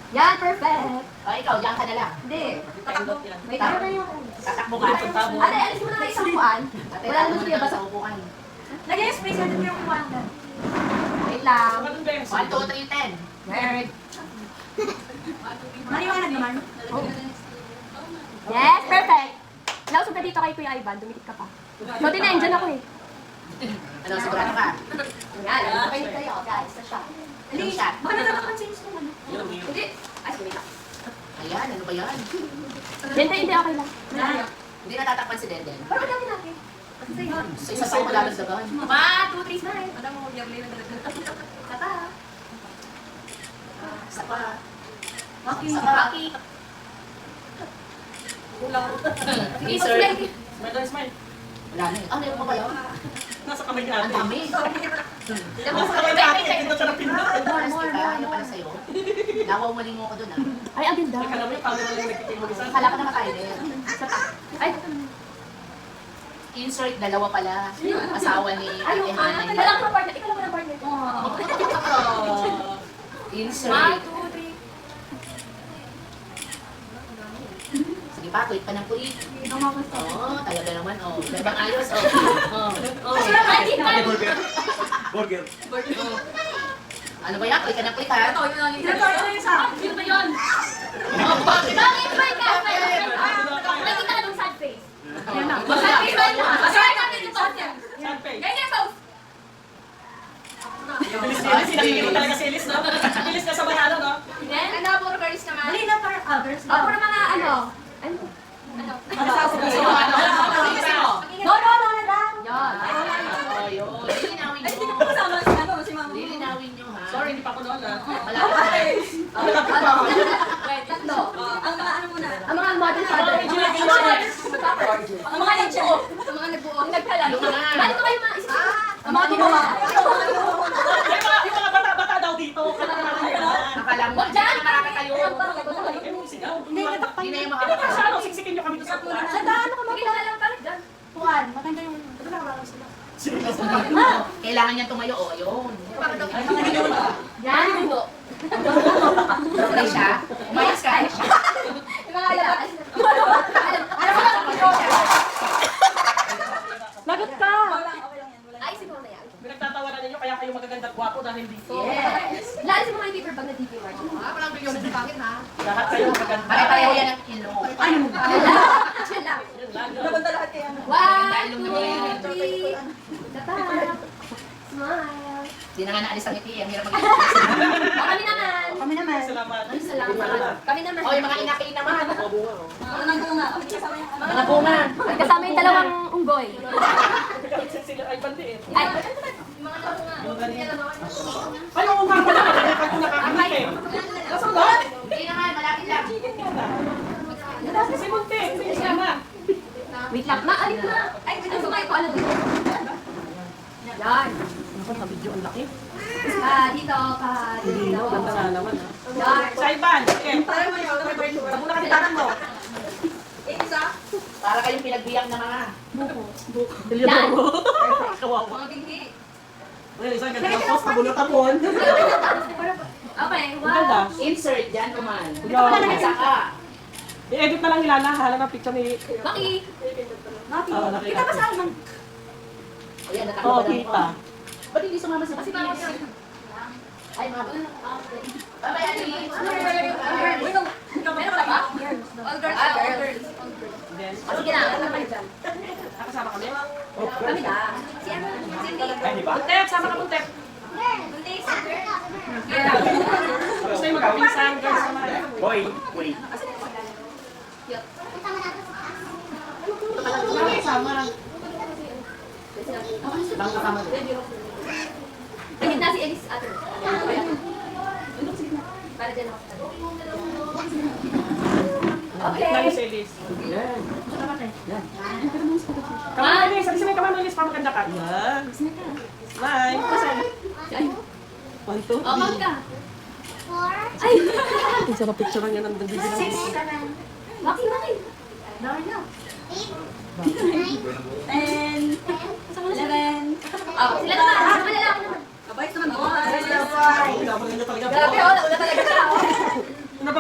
Yan, perfect. O, ikaw, diyan ka na lang. Hindi. Tatakbo. May tama na yung... Tatakbo ka. Ate, alis mo na kayo sa upuan. Ate, Wala naman siya basta. sa upuan. Nag-i-spray sa dito yung kuwan ka. Wait lang. 1, 2, 3, 10. Nerd. Maliwanag naman. Yes, perfect. Nausog ka dito kay Kuya Ivan, dumikit ka pa. So, tinenjan ako eh. Ano, sigurado ka? Yan, kayo kayo, guys, sa shop. Anong shot? Baka nakaka-change ko ano. Hindi. Ay, sige, wait lang. Ayan, ano ba yan? Hindi, okay lang. Hindi natatakpan si Denden. Pero madami natin. Sa isa pa ako lalagdagan. 1, 2, 3, smile. Madam mo, yearly na talaga. Saka. Isa pa. Maki. Saka. Maki. Sige, Insert. smile. Smile. Wala na eh. Ah, meron pa pala. Nasa kamay Ang natin. dami. Nasa kamay natin. Ito siya napindot. Bonus kita. Ano pala sa'yo? Nawawaling mo ko dun ah. Ay, ang ganda. Akala mo yung camera lang nagtiting mag-isa. Akala ko na makain eh. Ay, Insert, dalawa pala. Asawa ni ayaw Ate ka. Hana. Ikaw lang na partner. Ikaw lang na partner. Insert. 1, 2, 3. Sige pa, kuit pa ng kuit. Ang mga gusto. Oo, talaga naman. Oh, labang ayos. Oh. Oh. Burger. Ano ba yan? Kuit ka ng kuit ha? Ito yung sa akin. Sino ba yun? Oh, bakit? Bakit ba ka? May kita ka ng sad face. Yan na. Sad face ba yun? Masaya natin yung sad face. Sad face. Ganyan pose. Bilis niya. Sinakili mo talaga si Elis, no? Bilis na sa manalo, no? Then, ano, puro girls naman. Dali na para others. Oh, puro mga ano. Ano? Ano? No, na lang. Yan. Oh, yun. Lilinawin Ay, hindi nyo. ko kasama si ano, si mama. Lilinawin nyo ha. Sorry, hindi pa ako doon, ha? Wala ka. Wait, tatlo. Ang mga ano muna. Ang mga model father. Original Ang mga nagbuo. Ang mga nagbuo. Ang nagkalan. Yung mga- Paano ko kayo maisip? Ang mga gumawa. Yung mga bata-bata daw dito. Akala mo, Wag dyan! marami kayo. Hindi, natakpan. Hindi na yung Ano ba makakasama. siya? Ano, siksikin nyo kami doon sa tuwan? Nadaan ako Sige na lang bakit dyan? Tuwan, maganda yung... Kailangan niya tumayo. Oh, yun. Yan. Buo. Okay siya. Umayos ka. Yung mga labas. Lagot ka! Ay, siguro na yan. Pinagtatawanan ninyo kaya kayo magaganda at gwapo dahil dito. Yes. Lalo sa mga paper bag na TV March. Walang bigyan sa bakit ha? Lahat kayo magaganda. Pare-pareho yan ang kilo. Chill lang. Yun lang. Maganda lahat kaya. 1, 2, 3. Tatak. Smile. Hindi na nga naalis ang ngiti. Ang hirap mag O, kami naman. Kami naman. Salamat. Ay, salamat. Kami naman. Oh, yung mga inaki naman. Ang nanggunga. Kami kasama yung... Mga bunga. Kasama yung dalawang unggoy. Sila ay bandi eh. Ay, mga bunga. Ano kung nga pala? Pag nakakakit eh. Nasaan ba? Hindi naman, malapit lang. Si Monte. Si Ama. Wait lang. Ma, alit na. Ay, wait lang. Sumay ko. Ano dito? Yan. Ako, naka-video ang laki. Dito. Dito. Ganda nga naman ha. Yan. Sa Ivan. Okay. Tabo na kasi tanong mo. Isa. Para kayong pinagbiyak na mga. Yan. Kawawa. Mga bingi. Well, isang ganda ng post. Pabulot tapon. Okay, Ang ganda. Insert dyan, kuman. Yeah. Saka. I-edit na lang nila. Hala ng picture ni... Maki. nakita Kita pa sa akin. Ayan, Oo, natakbo na kita. Ba't hindi sumama si Kasi Pati? parang Ay, mga. Bye-bye, Ali. meron ka ba? All girls. All girls. Then, Sige na, ano naman dyan? nakasama kami. Kami na. Si ano? Cindy. Ay, di ba? Puntep, sama ka Puntep. Hindi, si girl. Gusto yung magpapinsan, girls naman. Boy, wait. Sama lang. Bang kasama doon. Tingin na si Elise Ater. Para dyan ako. Lagi Okay. si Elise. Yan. Kamay, Elise. Sabi sa kamay mo, Elise, para maganda ka. Yan. Smile. Ay. 1, 2, Oh, mag ka. Ay. Ang sarap picture niya ng bibig ng Elise. Maki, maki. And... 11. Oh, sila naman. Sila lalaki naman. Kabait naman ako. Wala, maganda talaga. Grabe, wala talaga siya.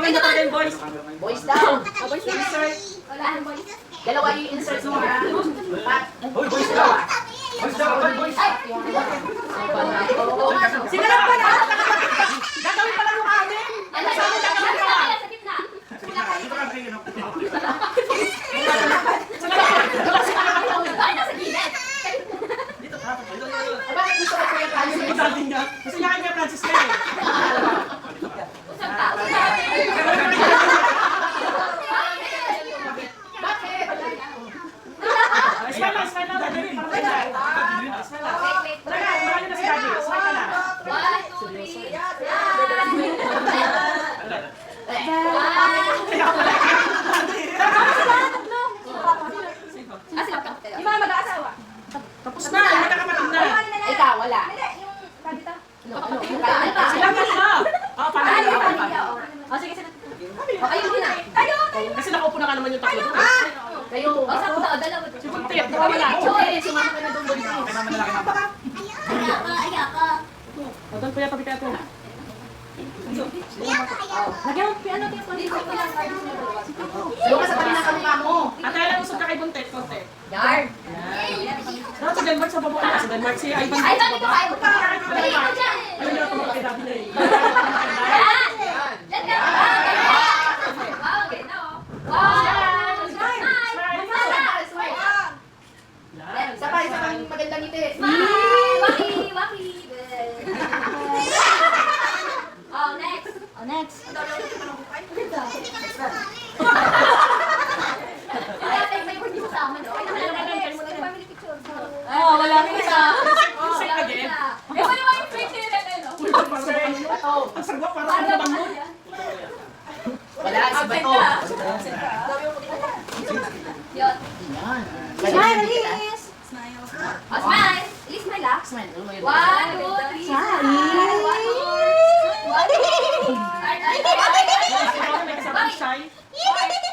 Gagawin na talaga yung boys. Boys daw. Insert. Wala. Dalawa yung insert mo ha. Pat. Hoy, boys daw. Boys daw, boys. Sino lang pa na? Gagawin pa lang yung amin. Ano sa gitna? Sa gitna. Dito ka rin, ano? Ay, nasa gilid. Dito ka. Bakit gusto ko Kuya Francis? Yung dating niya. Gusto niya kay Kuya Francis na eh. Usap ka. Bakit? Smile lang, smile lang. Daddy, parang kaya. Smile lang. Wait, wait. Talaga, marami na si Daddy. Smile ka na. 1, 2, 3. Ah, sila ka. Yung mga mag-aasawa. Tapos na, hindi ka kapatid na. Ikaw, wala. Hindi, yung kadita. Sila ka na. Oh, pamilya. Pamilya, oh. Oh, sige, sige. Oh, ayun muna. Kayo! Kasi nakaupo na ka naman yung tatlo. Kayo. Oh, sakto. Dalawa. Si Buntit, di ba wala? Joy, sumama ka na doon doon. Kaya malalaki na. O, doon kuya, tabi ka ito. Lagyan mo piano din po dito. Doon ka sa tabi ng kamukha mo. At kaya lang usap ka kay Buntit, konti. Yard. Ano, si Denmark sa babo na. Si Denmark, si Ivan. Ay, bakit ko kayo? Dali ko dyan. Ayun yung tumulong kay Daddy na eh. Yan. Yan ka. Wow, ganda oh. Wow. Smile. Yan. Isa pa magandang ngiti. Smile. Waki, waki. Oh, next. Oh, next. May hindi sa amin. Okay naman lang. Family picture. Oh, wala rin isa. Oh, say again. Eh, wala yung fake nila, no? Bato. Ang sagwa, parang ano naman mo. Wala, si Bato. Yun. Yan. Smile, Smile, Liz! Smile. Oh, smile. Ilis smile ah. Smile. 1, 2, 3. Smile. 1 more. 1 more. May kasama si Shai.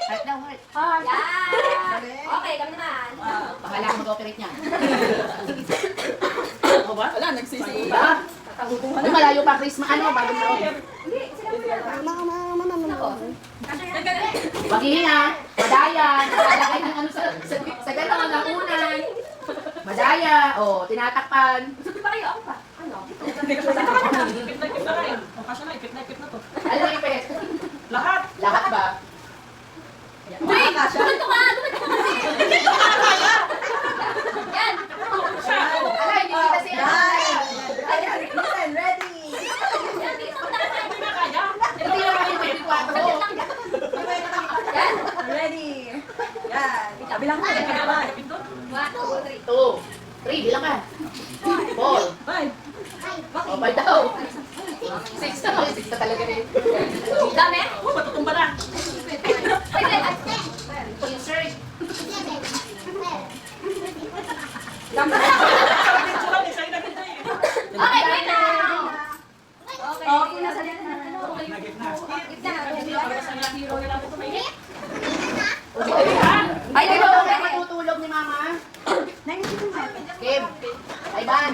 Heart daw, heart. Yan. Okay, kami naman. Bahala ka mag-operate niya. Ako ba? Wala, nagsisi. Diba? Ano, malayo pa Christmas. Ano, bagong taon. Ako. Maghihinga, madayan, lalagay ng ano sa gano'n, ng unay. Madaya, tinatakpan. Gusto pa kayo? Ako pa. Ano? Ikit na kayo. O, kasya na, ikit na to. Ano yung ipit? Lahat. Lahat ba? Uy! Dumanto ka! Dumanto ka kasi! Yan! Ala, hindi kita siya. Listen, ready! Yan, dito ka na. Hindi na kaya. Hindi naman yung 24. Yan! Ready! Yan. Kabilang ko. Kabilang. 1, 2, 3. 2, 3, bilang ka. 4, Bye. 5 daw. 6 na, 6 na talaga rin. Dami? Oh, matutumba na. Wait, wait. Insert. Sarap yung tsura ni Shai na ganda eh. Okay, wait na! Okay. Okay, nasa yan. Gitna. Hero nila ako tumingin. Ay, Ito, dito. matutulog ni Mama. Nangyayon mo. Kim, Ivan.